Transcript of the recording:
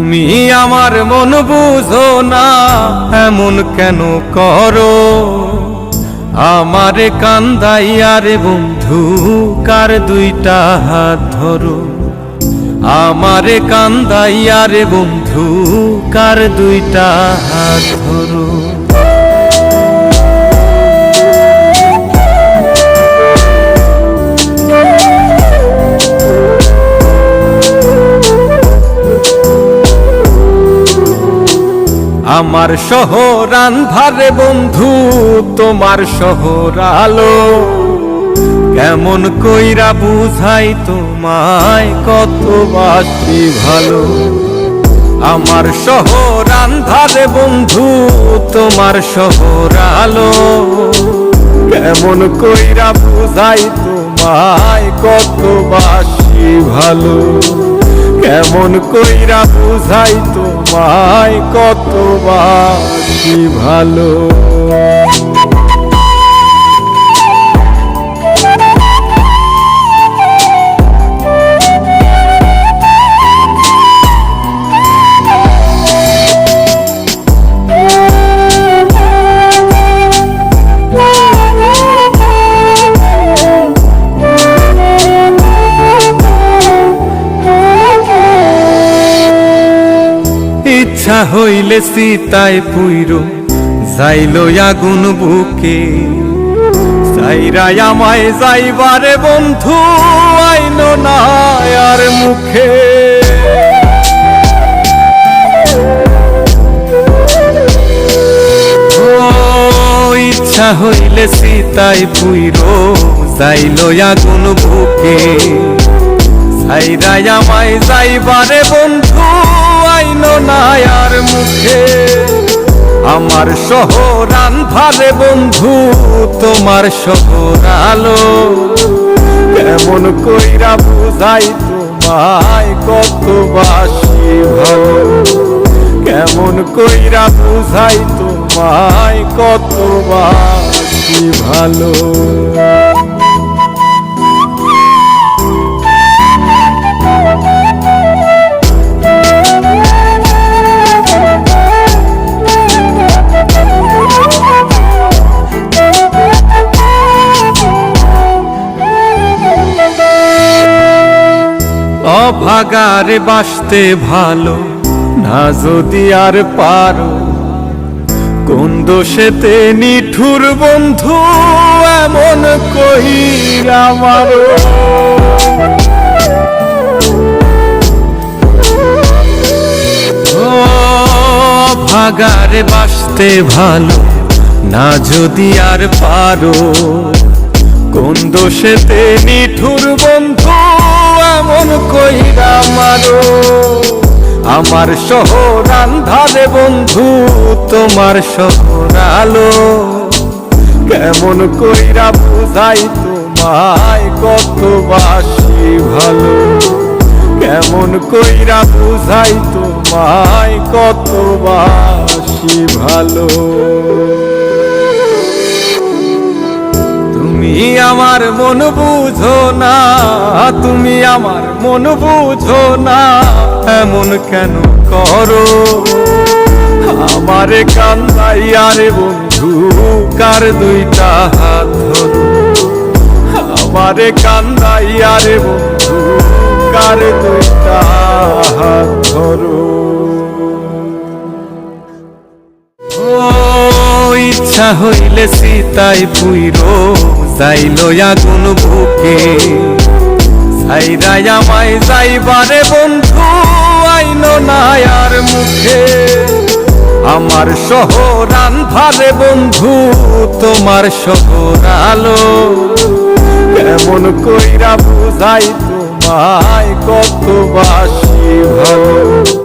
তুমি আমার মন বুঝো না, এমন কেন করো? আমারে কান্দাইয়া রে বন্ধু, কার দুইটা হাত ধরো। আমারে কান্দাইয়া রে বন্ধু, কার দুইটা হাত ধরো। আমার শহর আন্ধারে বন্ধু, তোমার শহর আলো। কেমন কইরা বুঝাই তোমায়, কত বাসি ভালো। আমার শহর আন্ধারে বন্ধু, তোমার শহর আলো। কেমন কইরা বুঝাই তোমায়, কত বাসি ভালো। কেমন কইরা বুঝাই তোমায়, কত বাসি ভালো। ইচ্ছা হইলে সীতায় পুইরো যাইল আগুন বুকে। সাইরাই আমায় যাইবারে বন্ধু, আইন না আর মুখে। ইচ্ছা হইলে সীতায় পুইরো যাইল আগুন বুকে। সাইরাই আমায় যাইবারে বন্ধু, আইন না আর মুখে। আমার শহর আন্ধারে বন্ধু, তোমার শহর আলো। কেমন কইরা বুঝাই তোমায়, কত বাসি ভালো। কেমন কইরা বুঝাই তোমায়, কত বাসি ভালো। অভাগারে বাসতে ভালো না যদি আর পারো। কোন দোষেতে নিঠুর বন্ধু, এমন কইরা মারো। অভাগারে বাসতে ভালো না যদি আর পারো। কোন দোষেতে নিঠুর বন্ধু, এমন কইরা মারো। আমার শহর আন্ধারে বন্ধু, তোমার শহর আলো। কেমন কইরা বুঝাই তোমায়, কত বাসি ভালো। কেমন কইরা বুঝাই তোমায়, কত বাসি ভালো। তুমি আমার মন বুঝো না, তুমি আমার মন বুঝো না, এমন কেন করো? আমারে কান্দাইয়া রে বন্ধু, কার দুইটা হাত ধরো। আমারে কান্দাইয়া রে বন্ধু, কার দুইটা হাত ধরো। ইচ্ছা হইলে সীতায় পুইরো যাইল আগুন বুকে। সাইরাই আমায় যাইবারে বন্ধু, আইন না আর মুখে। আমার শহর আন্ধারে বন্ধু, তোমার শহর আলো। কেমন কইরা বুঝাই তোমায়, কত বাসি ভালো।